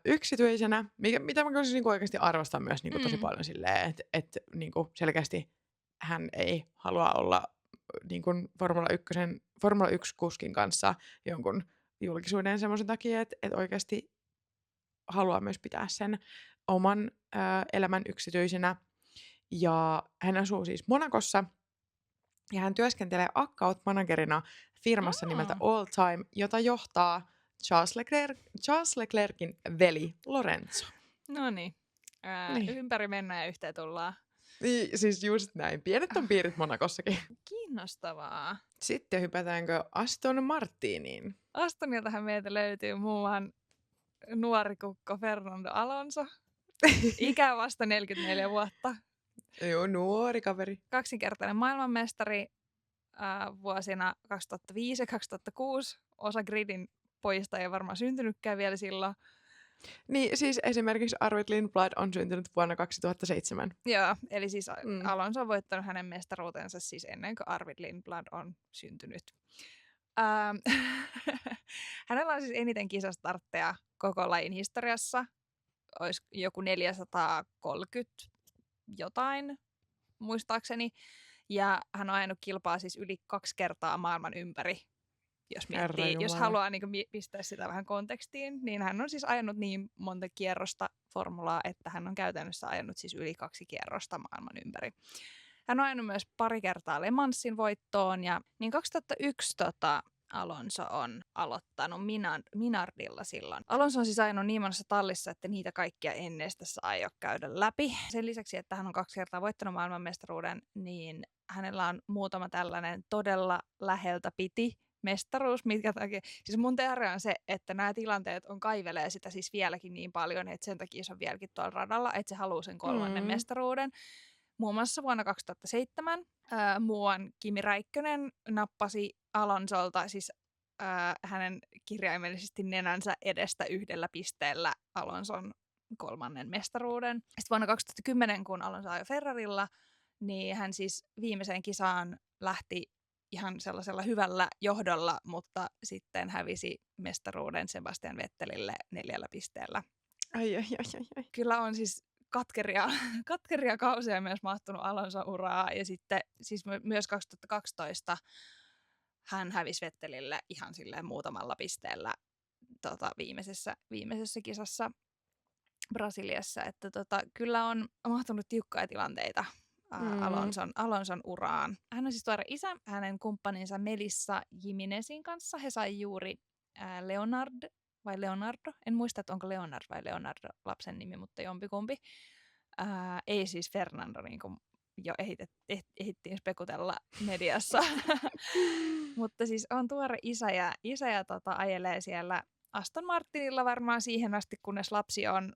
yksityisenä, mitä mä kyllä niinku oikeasti arvostan myös niinku tosi paljon silleen, että niinku selkeästi hän ei halua olla niinku Formula 1-kuskin kanssa jonkun julkisuuden semmoisen takia, että oikeasti haluaa myös pitää sen oman elämän yksityisenä. Ja hän asuu siis Monacossa ja hän työskentelee account-managerina firmassa nimeltä All Time, jota johtaa Charles Leclercin veli Lorenzo. Noniin. Ympäri mennään ja yhteen tullaan. Siis just näin. Pienet on piirit Monacossakin. Kiinnostavaa. Sitten hypätäänkö Aston Martiniin? Astoniltahan meiltä löytyy muuan nuori kukko Fernando Alonso. Ikä vasta 44 vuotta. Joo, nuori kaveri. Kaksinkertainen maailmanmestari vuosina 2005 ja 2006. Osa gridin pojista ei varmaan syntynytkään vielä silloin. Niin, siis esimerkiksi Arvid Lindblad on syntynyt vuonna 2007. Joo, eli siis Alonso on voittanut hänen mestaruutensa siis ennen kuin Arvid Lindblad on syntynyt. Hänellä on siis eniten kisastartteja koko lajin historiassa. Olisi joku 430 jotain, muistaakseni. Ja hän on ajanut kilpaa siis yli 2 kertaa maailman ympäri. Jos miettii, jos haluaa niin pistää sitä vähän kontekstiin, niin hän on siis ajanut niin monta kierrosta formulaa, että hän on käytännössä ajanut siis yli 2 kierrosta maailman ympäri. Hän on ajanut myös 2 kertaa Le Mansin voittoon ja niin 2001 Alonso on aloittanut Minardilla silloin. Alonso on siis ajanut niin monessa tallissa, että niitä kaikkia ennestä saa jo käydä läpi. Sen lisäksi, että hän on 2 kertaa voittanut maailmanmestaruuden, niin hänellä on muutama tällainen todella läheltä piti mestaruus, mitkä takia, siis mun teoria on se, että nämä tilanteet kaivelee sitä siis vieläkin niin paljon, että sen takia se on vieläkin tuolla radalla, että se haluaa sen 3. mestaruuden. Muun muassa vuonna 2007 muuan Kimi Räikkönen nappasi Alonsolta siis hänen kirjaimellisesti nenänsä edestä 1 pisteellä Alonson 3. mestaruuden. Sitten vuonna 2010, kun Alonso ajoi Ferrarilla, niin hän siis viimeiseen kisaan lähti ihan sellaisella hyvällä johdolla, mutta sitten hävisi mestaruuden Sebastian Vettelille 4 pisteellä. Ai. Kyllä on siis katkeria kausia myös mahtunut Alonso-uraa, ja sitten siis myös 2012 hän hävisi Vettelille ihan silleen muutamalla pisteellä viimeisessä kisassa Brasiliassa, että kyllä on mahtunut tiukkoja tilanteita Alonson uraan. Hän on siis tuore isä, hänen kumppaninsa Melissa Jimenezin kanssa. He sai juuri Leonardo, en muista, että onko Leonard vai Leonardo lapsen nimi, mutta jompikumpi. Ei siis Fernando, niin kuin jo ehdittiin spekutella mediassa. Mutta siis on tuore isä ja ajelee siellä Aston Martinilla varmaan siihen asti, kunnes lapsi on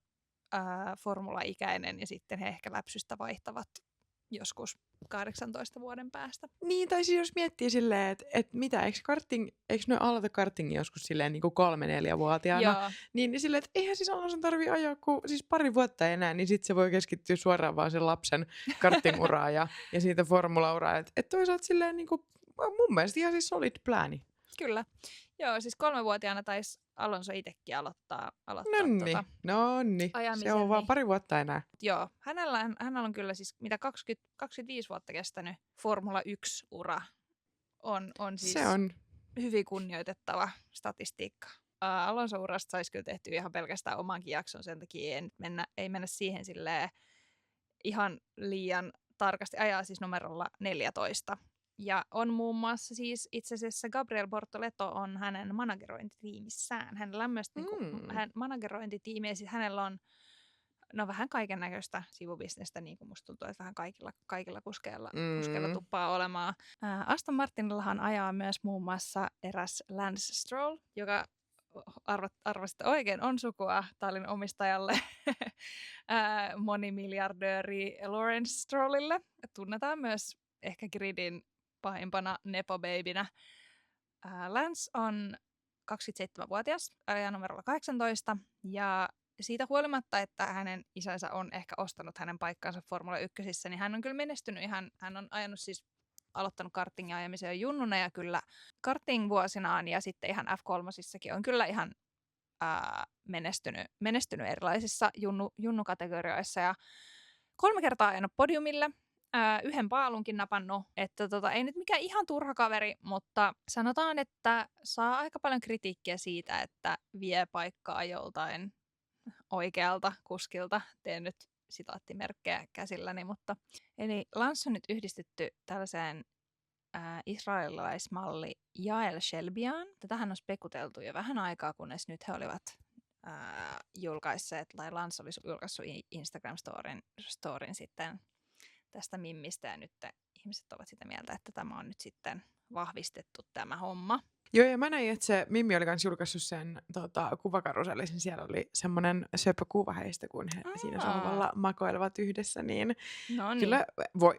formula-ikäinen ja sitten he ehkä läpsystä vaihtavat joskus 18 vuoden päästä. Niin, tai siis jos miettii silleen, että mitä, eikö ne aloita kartingin joskus silleen niin kuin 3-4-vuotiaana, Joo, niin silleen, että eihän siis Alonson tarvii ajaa kuin siis pari vuotta enää, niin sitten se voi keskittyä suoraan vaan sen lapsen kartinguraan ja siitä formulauraan. Että toisaalta silleen niin kuin, mun mielestä ihan siis solid plani. kyllä. Joo, siis 3-vuotiaana taisi Alonso itsekin aloittaa Nonni. Se ajamisen, on vaan niin- pari vuotta enää. Joo, hänellä on kyllä siis mitä 25 vuotta kestänyt Formula 1-ura. On siis Se on. hyvin kunnioitettava statistiikka. Alonso-urasta saisi kyllä tehty ihan pelkästään omankin jakson, sen takia ei mennä siihen silleen ihan liian tarkasti. Ajaa siis numerolla 14. Ja on muun muassa siis itse asiassa Gabriel Bortoleto on hänen managerointitiimissään. Hänellä on myös hän managerointitiimi ja siis hänellä on vähän kaiken näköistä sivubisnestä, niin kuin musta tuntuu, että vähän kaikilla kuskeilla tuppaa olemaan. Aston Martinillahan ajaa myös muun muassa eräs Lance Stroll, joka arvasitte oikein on sukua Tallin omistajalle monimiljardööri Lawrence Strollille. Tunnetaan myös ehkä gridin pahimpana nepo-babynä. Lance on 27-vuotias, ajaa numerolla 18, ja siitä huolimatta, että hänen isänsä on ehkä ostanut hänen paikkaansa Formula 1, niin hän on kyllä menestynyt hän on ajanut siis aloittanut kartingin ajamisen jo junnuna ja kyllä karting-vuosinaan ja sitten ihan F3 on kyllä ihan menestynyt erilaisissa junnukategorioissa ja 3 kertaa ajanut podiumille, 1 paalunkin napannut, että ei nyt mikään ihan turha kaveri, mutta sanotaan, että saa aika paljon kritiikkiä siitä, että vie paikkaa joltain oikealta kuskilta. Teen nyt sitaattimerkkejä käsilläni, mutta eli Lance on nyt yhdistetty tällaiseen israelilaismalli Jael Shelbyaan. Tätähän on spekuteltu jo vähän aikaa, kunnes nyt he olivat julkaisseet, tai Lance olisi julkaissut Instagram-storin sitten tästä mimmistä, ja nyt ihmiset ovat sitä mieltä, että tämä on nyt sitten vahvistettu tämä homma. Joo, ja mä näin, että se Mimmi oli myös julkaissut sen kuvakarusellisen. Siellä oli semmoinen söpö kuva heistä, kun he siinä sohvalla makoilevat yhdessä. Niin kyllä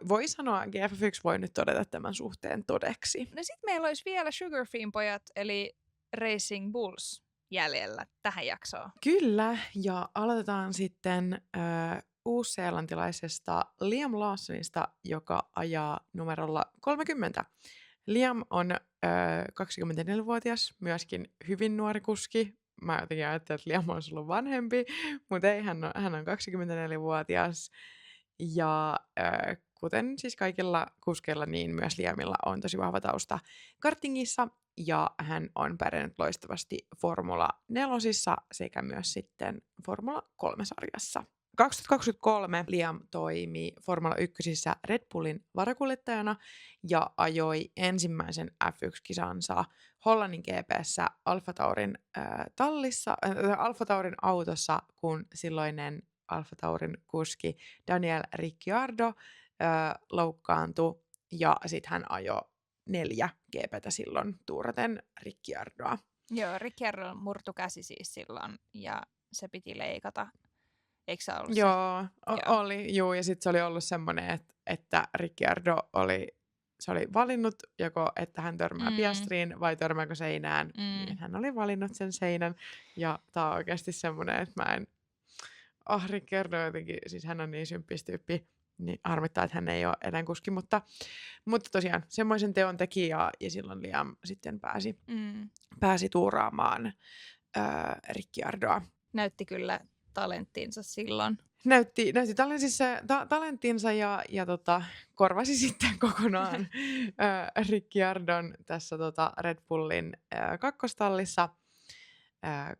voi sanoa, GF1 voi nyt todeta tämän suhteen todeksi. No sit meillä olisi vielä Sugar Freen pojat, eli Racing Bulls jäljellä tähän jaksoon. Kyllä, ja aloitetaan sitten uusseelantilaisesta Liam Lawsonista, joka ajaa numerolla 30. Liam on 24-vuotias, myöskin hyvin nuori kuski. Mä jotenkin ajattelin, että Liam olisi ollut vanhempi, mutta ei, hän on 24-vuotias. Ja kuten siis kaikilla kuskeilla, niin myös Liamilla on tosi vahva tausta kartingissa. Ja hän on pärjännyt loistavasti Formula 4 sekä myös sitten Formula 3-sarjassa. 2023 Liam toimi Formula 1 Red Bullin varakuljettajana ja ajoi ensimmäisen F1-kisansa Hollannin GP:ssä Alfa Taurin Alfa Taurin autossa, kun silloinen Alfa Taurin kuski Daniel Ricciardo loukkaantui ja sitten hän ajoi 4 GP:tä silloin tuuraten Ricciardoa. Joo, Ricciardo murtu käsi siis silloin ja se piti leikata. Eikö se ollut Joo, oli. Juu, ja sitten se oli ollut semmoinen, että Ricciardo oli valinnut joko, että hän törmää Piastriin vai törmääkö seinään. Niin hän oli valinnut sen seinän. Ja tää on oikeasti semmoinen, että mä en... Ricciardo jotenkin, siis hän on niin symppis tyyppi, niin harmittaa, että hän ei ole enää kuski. Mutta tosiaan semmoisen teon teki ja silloin Liam sitten pääsi tuuraamaan Ricciardoa. Näytti kyllä talenttinsa silloin. Näytti talenttinsa ja korvasi sitten kokonaan Ricciardon tässä Red Bullin kakkostallissa,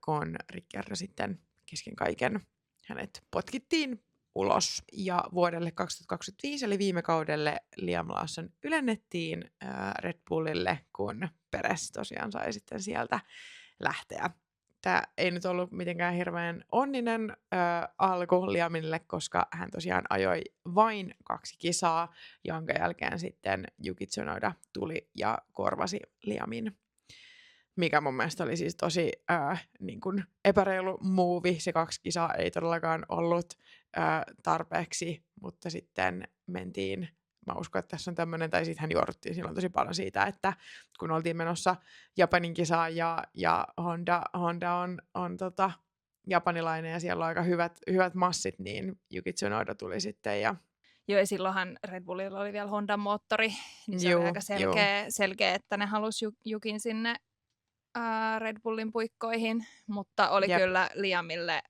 kun Ricciardo sitten kesken kaiken hänet potkittiin ulos. Ja vuodelle 2025, eli viime kaudelle, Liam Lawson ylennettiin Red Bullille, kun Perez tosiaan sai sitten sieltä lähteä. Tämä ei nyt ollut mitenkään hirveän onninen alku Liamille, koska hän tosiaan ajoi vain 2 kisaa, jonka jälkeen sitten Yuki Tsunoda tuli ja korvasi Liamin. Mikä mun mielestä oli siis tosi niin kuin epäreilu muuvi. Se 2 kisaa ei todellakaan ollut tarpeeksi, mutta sitten mentiin. Mä uskon, että tässä on tämmöinen, tai sitten hän jouduttiin silloin tosi paljon siitä, että kun oltiin menossa Japanin kisaan ja Honda on japanilainen ja siellä on aika hyvät massit, niin Yuki Tsunoda tuli sitten ja Joo, ja silloinhan Red Bullilla oli vielä Hondan moottori, niin se oli aika selkeä, että ne halusi Jukin sinne Red Bullin puikkoihin, mutta oli kyllä Liamille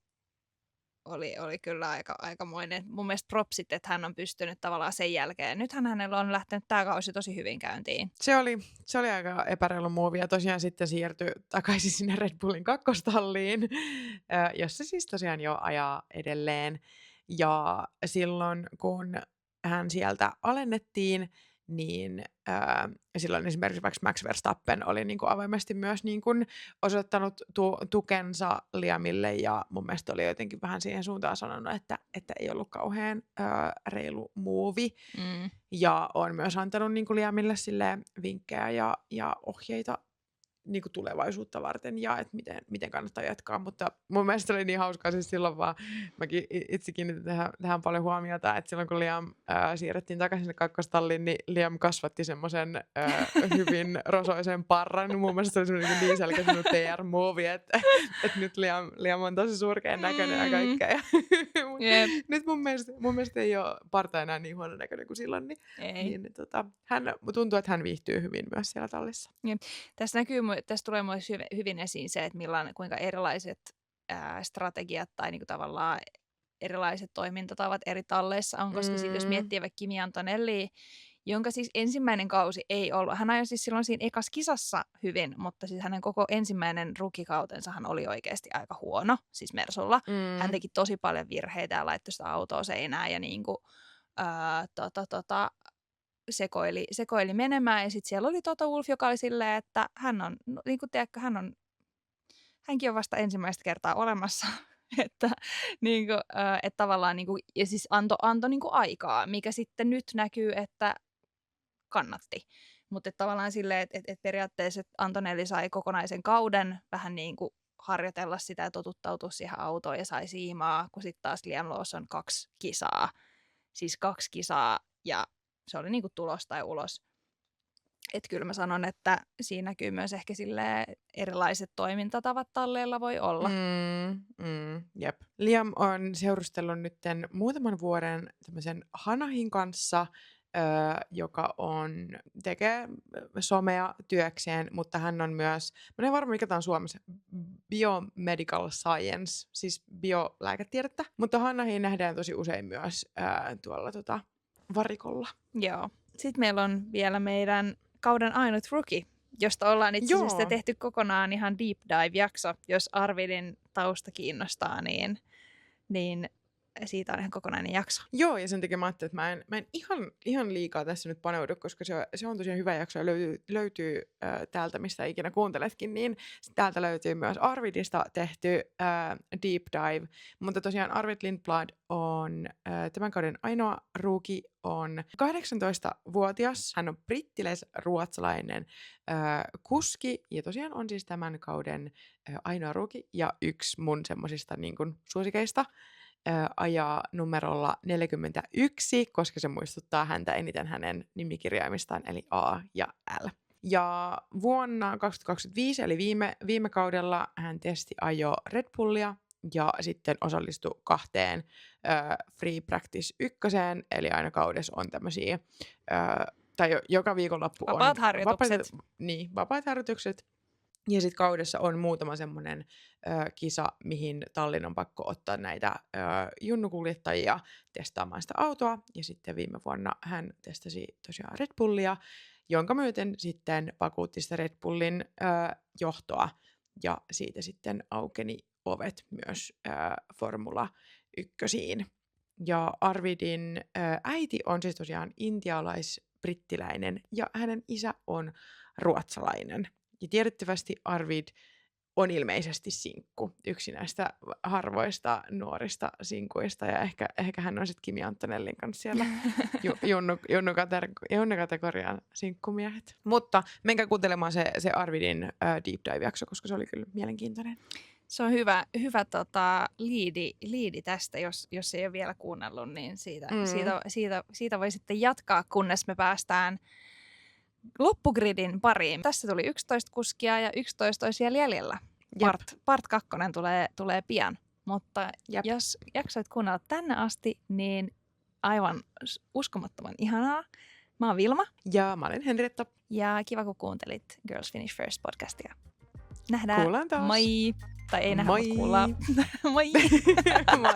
oli kyllä aikamoinen. Mun mielestä propsit, että hän on pystynyt tavallaan sen jälkeen. Nythän hänellä on lähtenyt tämä kausi tosi hyvin käyntiin. Se oli aika epäreilu muuvi ja tosiaan sitten siirtyi takaisin sinne Red Bullin kakkostalliin, jossa siis tosiaan jo ajaa edelleen. Ja silloin kun hän sieltä alennettiin, niin silloin esimerkiksi vaikka Max Verstappen oli niin kuin avoimesti myös niin kuin osoittanut tukensa Liamille ja mun mielestä oli jotenkin vähän siihen suuntaan sanonut, että ei ollut kauhean reilu muuvi. Ja on myös antanut niin kuin Liamille silleen vinkkejä ja ohjeita niin kuin tulevaisuutta varten ja että miten kannattaa jatkaa, mutta mun mielestä oli niin hauskaa siis silloin vaan, mäkin itse kiinnitin tähän paljon huomiota, että silloin kun Liam siirrettiin takaisin sinne kakkostalliin, niin Liam kasvatti semmoisen hyvin rosoisen parran, mun mielestä se oli semmoinen niin selkeä PR-movie, että nyt Liam on tosi surkean näköinen ja kaikkea. Nyt mun mielestä ei ole parta enää niin huono näköinen kuin silloin, niin hän tuntuu, että hän viihtyy hyvin myös siellä tallissa. Tässä tulee myös hyvin esiin se, että kuinka erilaiset strategiat tai niinku tavallaan erilaiset toimintatavat eri talleissa on, koska jos miettii vaikka Kimi Antonellia, jonka siis ensimmäinen kausi ei ollut, hän ajoi siis silloin siinä ekassa kisassa hyvin, mutta siis hänen koko ensimmäinen rukikautensahan oli oikeasti aika huono, siis Mersulla. Hän teki tosi paljon virheitä ja laittoi sitä autoa seinään ja niinku, sekoili menemään, ja sitten siellä oli Toto Wolff, joka oli silleen, että hän on, niin kuin tiedätkö, hänkin on vasta ensimmäistä kertaa olemassa, että tavallaan, niin kuin, ja siis antoi niin kuin aikaa, mikä sitten nyt näkyy, että kannatti. Mutta tavallaan silleen, että periaatteessa Antonelli sai kokonaisen kauden vähän niin kuin harjoitella sitä ja totuttautua siihen autoon ja sai siimaa, kun sitten taas Liam Lawson 2 kisaa. Siis 2 kisaa ja se oli niinku tulos tai ulos. Että kyllä mä sanon, että siinä näkyy myös ehkä erilaiset toimintatavat talleilla voi olla. Jep. Liam on seurustellut nyt muutaman vuoden tämmöisen Hanahin kanssa, joka tekee somea työkseen, mutta hän on myös, mä en varma mikä tämä on Suomessa, biomedical science, siis biolääketiedettä, mutta Hanahin nähdään tosi usein myös tuolla varikolla. Joo. Sitten meillä on vielä meidän kauden ainut rookie, josta ollaan itse asiassa tehty kokonaan ihan deep dive-jakso, jos Arvidin tausta kiinnostaa, niin siitä on ihan kokonainen jakso. Joo, ja sen takia mä ajattelin, että mä en ihan liikaa tässä nyt paneudu, koska se on tosiaan hyvä jakso ja löytyy täältä, mistä ikinä kuunteletkin, niin täältä löytyy myös Arvidista tehty deep dive. Mutta tosiaan Arvid Lindblad on tämän kauden ainoa rookie, on 18-vuotias. Hän on brittiläis-ruotsalainen kuski ja tosiaan on siis tämän kauden ainoa rookie ja yksi mun semmosista niin kuin suosikeista. Ajaa numerolla 41, koska se muistuttaa häntä eniten hänen nimikirjaimistaan, eli A ja L. Ja vuonna 2025, eli viime kaudella, hän ajo Red Bullia ja sitten osallistui 2 Free Practice 1, eli aina kaudessa on tämmöisiä, tai joka viikonloppu vapaat harjoitukset. Vapaat harjoitukset. Ja sitten kaudessa on muutama semmoinen kisa, mihin tallin on pakko ottaa näitä junnukuljettajia testaamaan sitä autoa. Ja sitten viime vuonna hän testasi tosiaan Red Bullia, jonka myöten sitten vakuutti sitä Red Bullin johtoa. Ja siitä sitten aukeni ovet myös Formula 1:iin. Ja Arvidin äiti on siis tosiaan intialais-brittiläinen ja hänen isä on ruotsalainen. Ja tiedettävästi Arvid on ilmeisesti sinkku, yksi näistä harvoista nuorista sinkuista, ja ehkä hän on sitten Kimi Antonellin kanssa siellä junnukategorian sinkkumiehet. Mutta menkää kuuntelemaan se Arvidin deep dive-jakso, koska se oli kyllä mielenkiintoinen. Se on hyvä liidi tästä, jos ei ole vielä kuunnellut, niin siitä voi sitten jatkaa, kunnes me päästään loppugridin pariin. Tässä tuli 11 kuskia ja 11 olisi vielä jäljellä. Part 2 tulee pian, mutta jos jaksoit kuunnella tänne asti, niin aivan uskomattoman ihanaa. Mä oon Vilma. Ja mä olen Henrietta. Ja kiva, kun kuuntelit Girls Finish First podcastia. Nähdään. Kuullaan taas. Moi. Tai ei nähdä, mutta kuullaan. Moi. Moi.